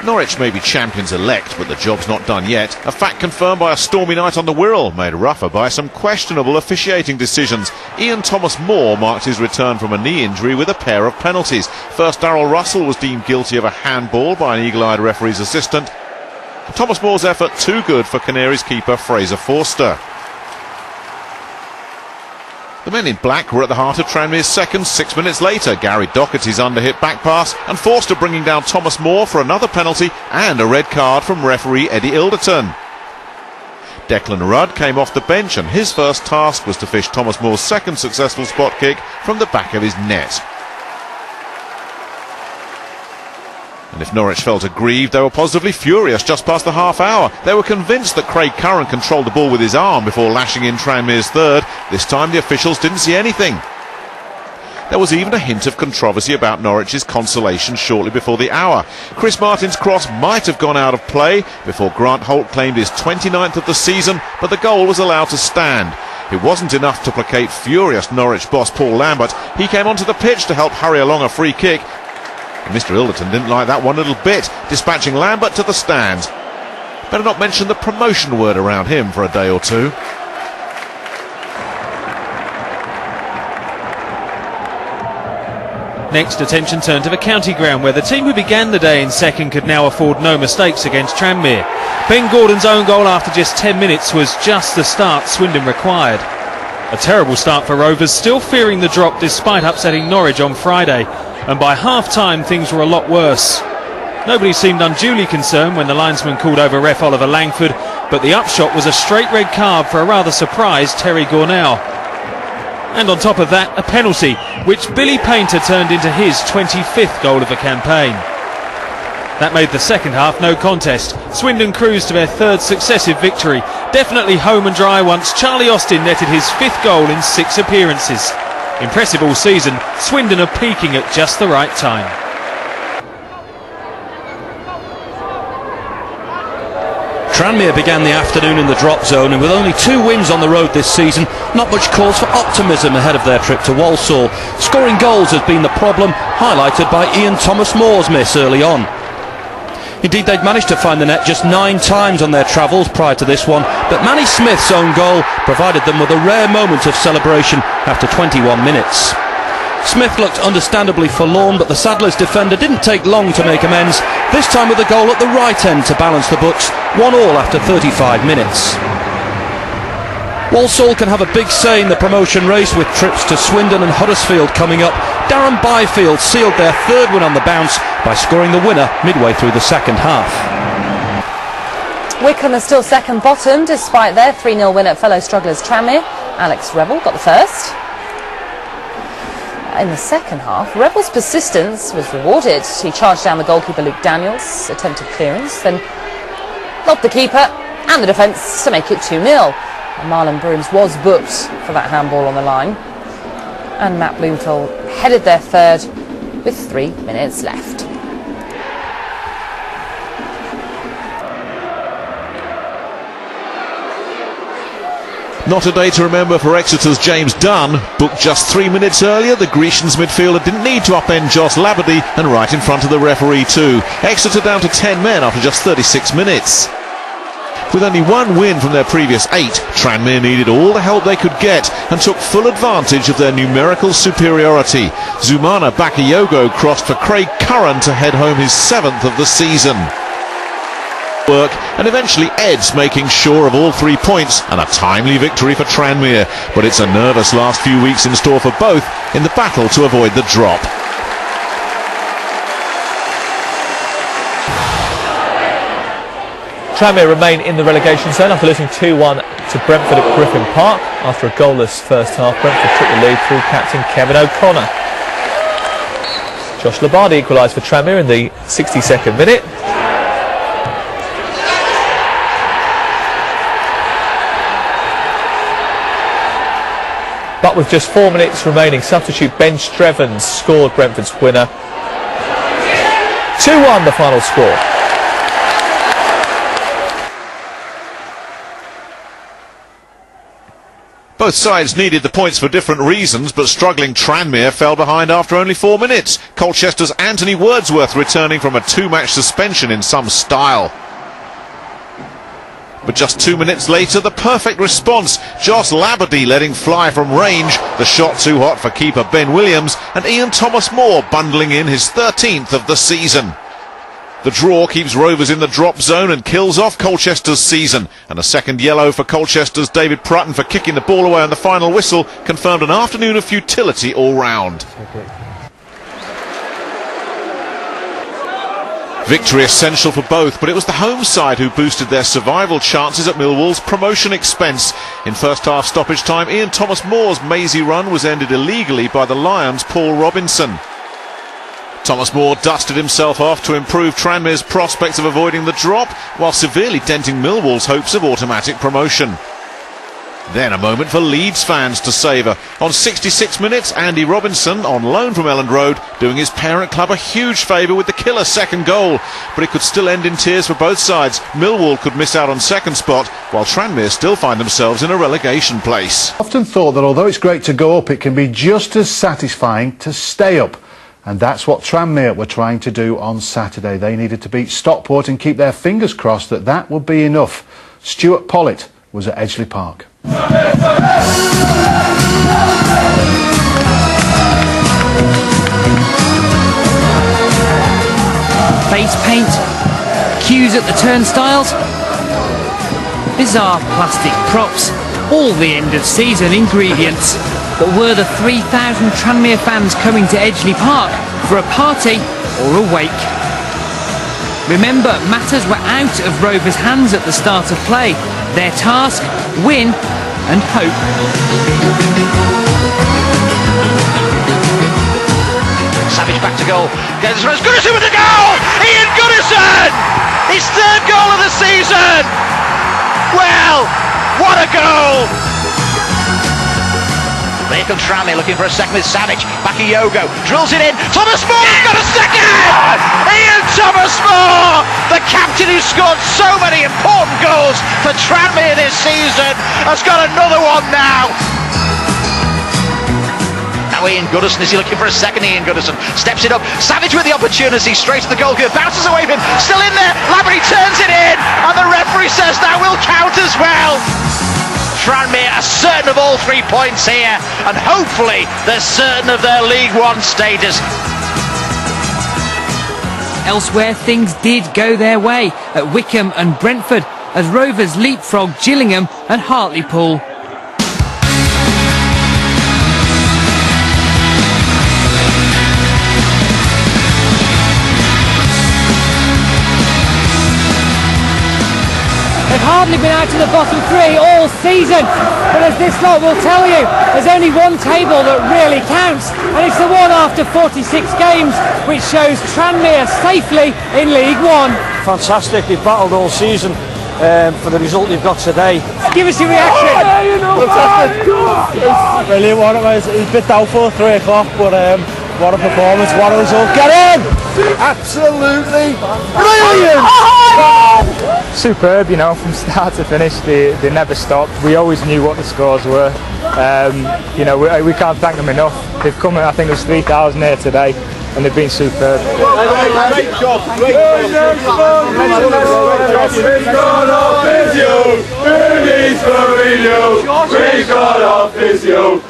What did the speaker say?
Norwich may be champions-elect, but the job's not done yet. A fact confirmed by a stormy night on the Wirral, made rougher by some questionable officiating decisions. Ian Thomas-Moore marked his return from a knee injury with a pair of penalties. First, Darrell Russell was deemed guilty of a handball by an eagle-eyed referee's assistant. Thomas-Moore's effort too good for Canaries keeper Fraser Forster. The men in black were at the heart of Tranmere's second 6 minutes later. Gary Docherty's underhit back pass and Forster bringing down Thomas-Moore for another penalty and a red card from referee Eddie Ilderton. Declan Rudd came off the bench and his first task was to fish Thomas-Moore's second successful spot kick from the back of his net. And if Norwich felt aggrieved, they were positively furious just past the half hour. They were convinced that Craig Curran controlled the ball with his arm before lashing in Tranmere's third. This time the officials didn't see anything. There was even a hint of controversy about Norwich's consolation shortly before the hour. Chris Martin's cross might have gone out of play before Grant Holt claimed his 29th of the season, but the goal was allowed to stand. It wasn't enough to placate furious Norwich boss Paul Lambert. He came onto the pitch to help hurry along a free kick. Mr. Ilderton didn't like that one little bit, dispatching Lambert to the stands. Better not mention the promotion word around him for a day or two. Next, attention turned to the county ground, where the team who began the day in second could now afford no mistakes against Tranmere. Ben Gordon's own goal after just 10 minutes was just the start Swindon required. A terrible start for Rovers, still fearing the drop despite upsetting Norwich on Friday. And by half-time things were a lot worse. Nobody seemed unduly concerned when the linesman called over ref Oliver Langford, but the upshot was a straight red card for a rather surprised Terry Gornell. And on top of that, a penalty, which Billy Painter turned into his 25th goal of the campaign. That made the second half no contest. Swindon cruised to their third successive victory. Definitely home and dry once Charlie Austin netted his 5th goal in 6 appearances. Impressive all season, Swindon are peaking at just the right time. Tranmere began the afternoon in the drop zone, and with only 2 wins on the road this season, not much cause for optimism ahead of their trip to Walsall. Scoring goals has been the problem, highlighted by Ian Thomas-Moore's miss early on. Indeed, they'd managed to find the net just 9 times on their travels prior to this one, but Manny Smith's own goal provided them with a rare moment of celebration after 21 minutes. Smith looked understandably forlorn, but the Saddlers defender didn't take long to make amends, this time with a goal at the right end to balance the books, 1-1 after 35 minutes. Walsall can have a big say in the promotion race with trips to Swindon and Huddersfield coming up. Darren Byfield sealed their 3rd win on the bounce by scoring the winner midway through the second half. Wycombe are still second bottom despite their 3-0 win at fellow strugglers Tranmere. Alex Rebel got the first. In the second half, Rebel's persistence was rewarded. He charged down the goalkeeper Luke Daniels, attempted clearance, then lobbed the keeper and the defence to make it 2-0. Marlon Brooms was booked for that handball on the line. And Matt Bloomfield headed their 3rd with 3 minutes left. Not a day to remember for Exeter's James Dunn. Booked just 3 minutes earlier, the Grecians midfielder didn't need to upend Joss Labadie, and right in front of the referee too. Exeter down to 10 men after just 36 minutes. With only 1 win from their previous 8, Tranmere needed all the help they could get and took full advantage of their numerical superiority. Zumana Bakayoko crossed for Craig Curran to head home his 7th of the season. Work, and eventually Eds making sure of all 3 points and a timely victory for Tranmere, but it's a nervous last few weeks in store for both in the battle to avoid the drop. Tranmere remain in the relegation zone after losing 2-1 to Brentford at Griffin Park. After a goalless first half, Brentford took the lead through captain Kevin O'Connor. Josh Labardi equalised for Tranmere in the 62nd minute. But with just 4 minutes remaining, substitute Ben Strevens scored Brentford's winner. 2-1 the final score. Both sides needed the points for different reasons, but struggling Tranmere fell behind after only 4 minutes. Colchester's Anthony Wordsworth returning from a 2-match suspension in some style. But just 2 minutes later, the perfect response. Joss Labadie letting fly from range. The shot too hot for keeper Ben Williams, and Ian Thomas-Moore bundling in his 13th of the season. The draw keeps Rovers in the drop zone and kills off Colchester's season. And a second yellow for Colchester's David Prutton for kicking the ball away on the final whistle confirmed an afternoon of futility all round. Victory essential for both, but it was the home side who boosted their survival chances at Millwall's promotion expense. In first half stoppage time, Ian Thomas-Moore's mazy run was ended illegally by the Lions' Paul Robinson. Thomas-Moore dusted himself off to improve Tranmere's prospects of avoiding the drop, while severely denting Millwall's hopes of automatic promotion. Then a moment for Leeds fans to savour. On 66 minutes, Andy Robinson, on loan from Elland Road, doing his parent club a huge favour with the killer second goal. But it could still end in tears for both sides. Millwall could miss out on second spot, while Tranmere still find themselves in a relegation place. I often thought that although it's great to go up, it can be just as satisfying to stay up. And that's what Tranmere were trying to do on Saturday. They needed to beat Stockport and keep their fingers crossed that that would be enough. Stuart Pollitt was at Edgeley Park. Face paint, queues at the turnstiles, bizarre plastic props, all the end of season ingredients. But were the 3,000 Tranmere fans coming to Edgeley Park for a party or a wake? Remember, matters were out of Rovers' hands at the start of play. Their task, win and hope. Savage back to goal. Goodison with the goal! Ian Goodison! His third goal of the season! Well, what a goal! Here comes Tranmere looking for a second with Savage. Bakayoko drills it in. Thomas-Moore's got a second! Ian Thomas-Moore, the captain who scored so many important goals for Tranmere this season, has got another one now. Now Ian Goodison, is he looking for a second? Ian Goodison steps it up. Savage with the opportunity, straight to the goalkeeper, bounces away from him, still in there. Labadie turns it in, and the referee says that will count as well. Tranmere are certain of all 3 points here, and hopefully they're certain of their League One status. Elsewhere, things did go their way at Wycombe and Brentford as Rovers leapfrogged Gillingham and Hartlepool. They've hardly been out of the bottom three all season, but as this lot will tell you, there's only one table that really counts, and it's the one after 46 games, which shows Tranmere safely in League One. Fantastic, they've battled all season for the result they've got today. Give us your reaction. Fantastic. Brilliant, wasn't it? It was a bit doubtful at 3 o'clock, but what a performance, what a result. Get in! Absolutely brilliant! Superb, you know, from start to finish. They never stopped. We always knew what the scores were. You know, we can't thank them enough. They've come, I think it was 3,000 here today, and they've been superb. Great job, great job.